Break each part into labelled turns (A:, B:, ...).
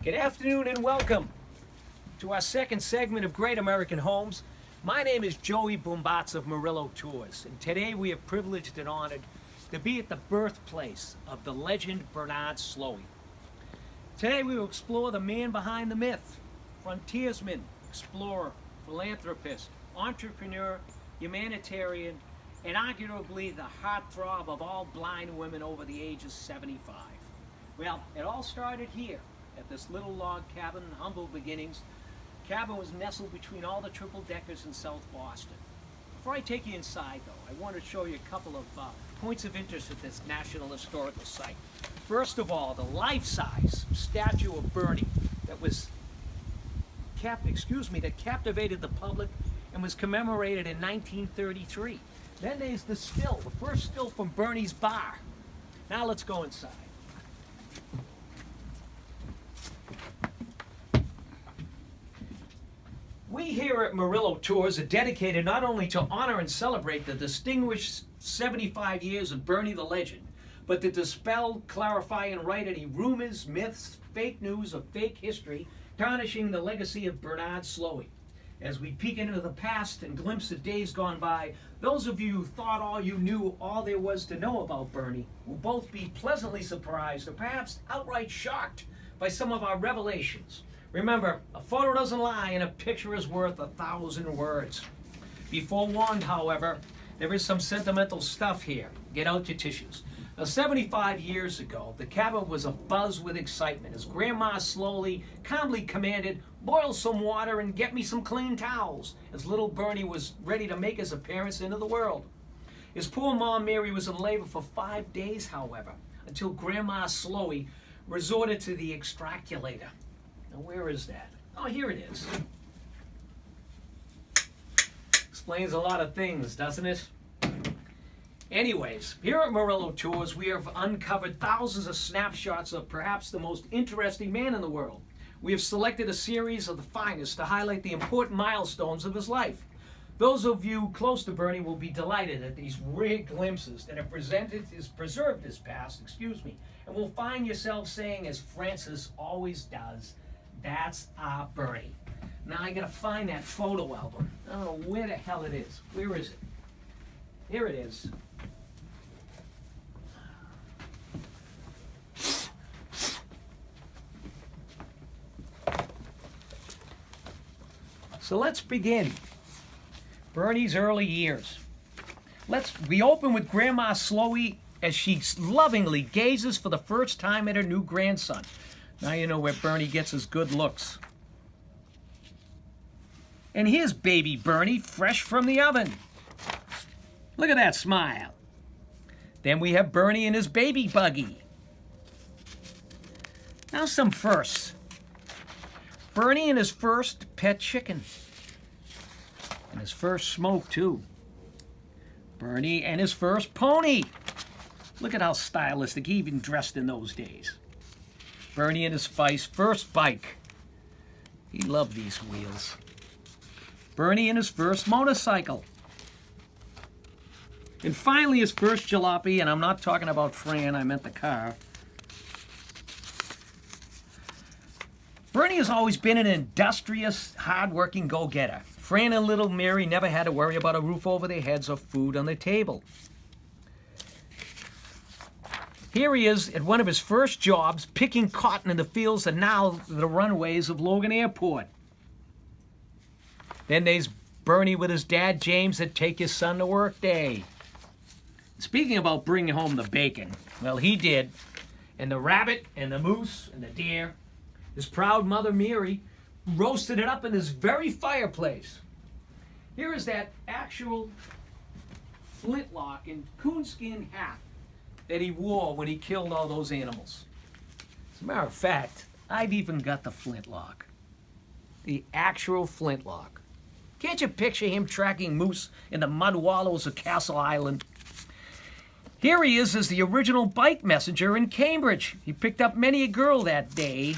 A: Good afternoon and welcome to our second segment of Great American Homes. My name is Joey Boombatz of Murillo Tours, and today we are privileged and honored to be at the birthplace of the legend Bernard Slowey. Today we will explore the man behind the myth, frontiersman, explorer, philanthropist, entrepreneur, humanitarian, and arguably the heartthrob of all blind women over the age of 75. Well, it all started here at this little log cabin in humble beginnings. The cabin was nestled between all the triple deckers in South Boston. Before I take you inside, though, I want to show you a couple of points of interest at this National Historical Site. First of all, the life-size statue of Bernie that was that captivated the public and was commemorated in 1933. Then there's the still, the first still from Bernie's bar. Now let's go inside. We here at Murillo Tours are dedicated not only to honor and celebrate the distinguished 75 years of Bernie the Legend, but to dispel, clarify, and right any rumors, myths, fake news, or fake history tarnishing the legacy of Bernard Slowey. As we peek into the past and glimpse the days gone by, those of you who thought all you knew all there was to know about Bernie will both be pleasantly surprised or perhaps outright shocked by some of our revelations. Remember, a photo doesn't lie and a picture is worth 1,000 words. Be forewarned, however, there is some sentimental stuff here. Get out your tissues. Now, 75 years ago, the cabin was abuzz with excitement as Grandma slowly, calmly commanded, "Boil some water and get me some clean towels," as little Bernie was ready to make his appearance into the world. His poor mom, Mary, was in labor for 5 days, however, until Grandma Slowey resorted to the extraculator. Now, where is that? Oh, here it is. Explains a lot of things, doesn't it? Anyways, here at Murillo Tours, we have uncovered thousands of snapshots of perhaps the most interesting man in the world. We have selected a series of the finest to highlight the important milestones of his life. Those of you close to Bernie will be delighted at these rare glimpses that have preserved his past, and will find yourself saying, as Francis always does, "That's our Bernie." Now I gotta find that photo album. I don't know where the hell it is. Where is it? Here it is. So let's begin. Bernie's early years. We open with Grandma Slowey as she lovingly gazes for the first time at her new grandson. Now you know where Bernie gets his good looks. And here's baby Bernie, fresh from the oven. Look at that smile. Then we have Bernie in his baby buggy. Now some firsts. Bernie and his first pet chicken. And his first smoke, too. Bernie and his first pony. Look at how stylistic, he even dressed in those days. Bernie and his first bike. He loved these wheels. Bernie and his first motorcycle. And finally his first jalopy, and I'm not talking about Fran, I meant the car. Bernie has always been an industrious, hard-working go-getter. Fran and little Mary never had to worry about a roof over their heads or food on the table. Here he is at one of his first jobs, picking cotton in the fields and now the runways of Logan Airport. Then there's Bernie with his dad, James, at Take Your Son to Work Day. Speaking about bringing home the bacon, well, he did. And the rabbit and the moose and the deer. His proud mother, Mary, roasted it up in this very fireplace. Here is that actual flintlock and coonskin hat that he wore when he killed all those animals. As a matter of fact, I've even got the flintlock. The actual flintlock. Can't you picture him tracking moose in the mud wallows of Castle Island? Here he is as the original bike messenger in Cambridge. He picked up many a girl that day.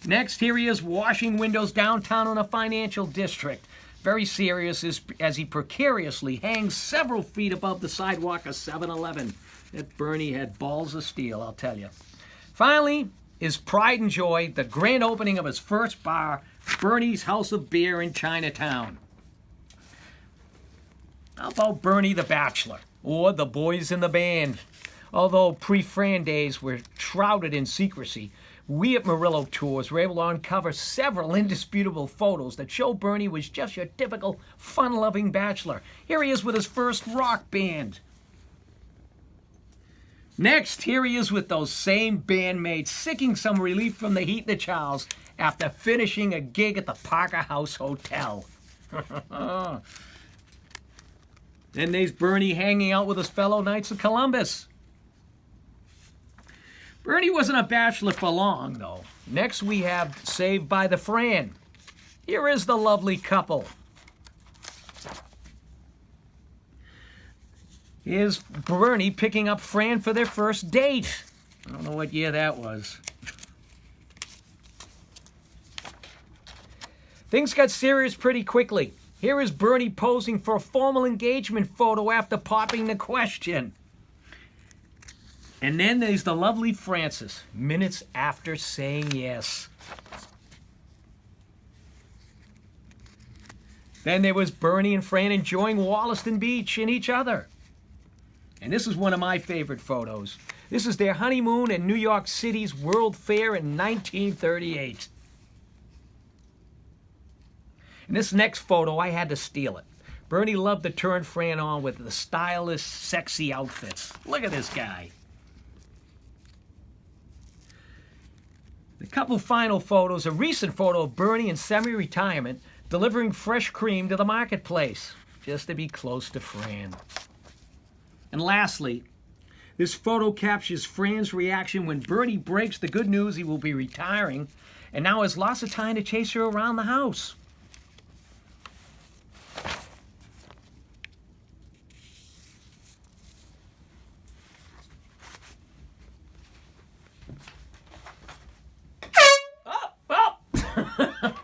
A: Next, here he is washing windows downtown in a financial district. Very serious as he precariously hangs several feet above the sidewalk of 7-Eleven. That Bernie had balls of steel, I'll tell you. Finally, his pride and joy, the grand opening of his first bar, Bernie's House of Beer in Chinatown. How about Bernie the Bachelor, or the Boys in the Band? Although pre-Fran days were shrouded in secrecy, we at Murillo Tours were able to uncover several indisputable photos that show Bernie was just your typical fun-loving bachelor. Here he is with his first rock band. Next, here he is with those same bandmates, seeking some relief from the heat in the Charles after finishing a gig at the Parker House Hotel. Then there's Bernie hanging out with his fellow Knights of Columbus. Bernie wasn't a bachelor for long, though. Next, we have Saved by the Fran. Here is the lovely couple. Here's Bernie picking up Fran for their first date. I don't know what year that was. Things got serious pretty quickly. Here is Bernie posing for a formal engagement photo after popping the question. And then there's the lovely Frances, minutes after saying yes. Then there was Bernie and Fran enjoying Wollaston Beach and each other. And this is one of my favorite photos. This is their honeymoon in New York City's World Fair in 1938. And this next photo, I had to steal it. Bernie loved to turn Fran on with the stylish, sexy outfits. Look at this guy. The couple final photos, a recent photo of Bernie in semi-retirement delivering fresh cream to the marketplace, just to be close to Fran. And lastly, this photo captures Fran's reaction when Bernie breaks the good news he will be retiring and now has lots of time to chase her around the house.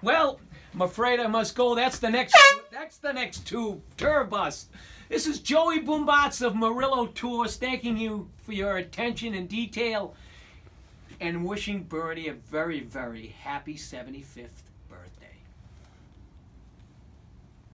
A: Well, I'm afraid I must go. That's the next tour bus. This is Joey Boombots of Murillo Tours thanking you for your attention and detail and wishing Bernie a very, very happy 75th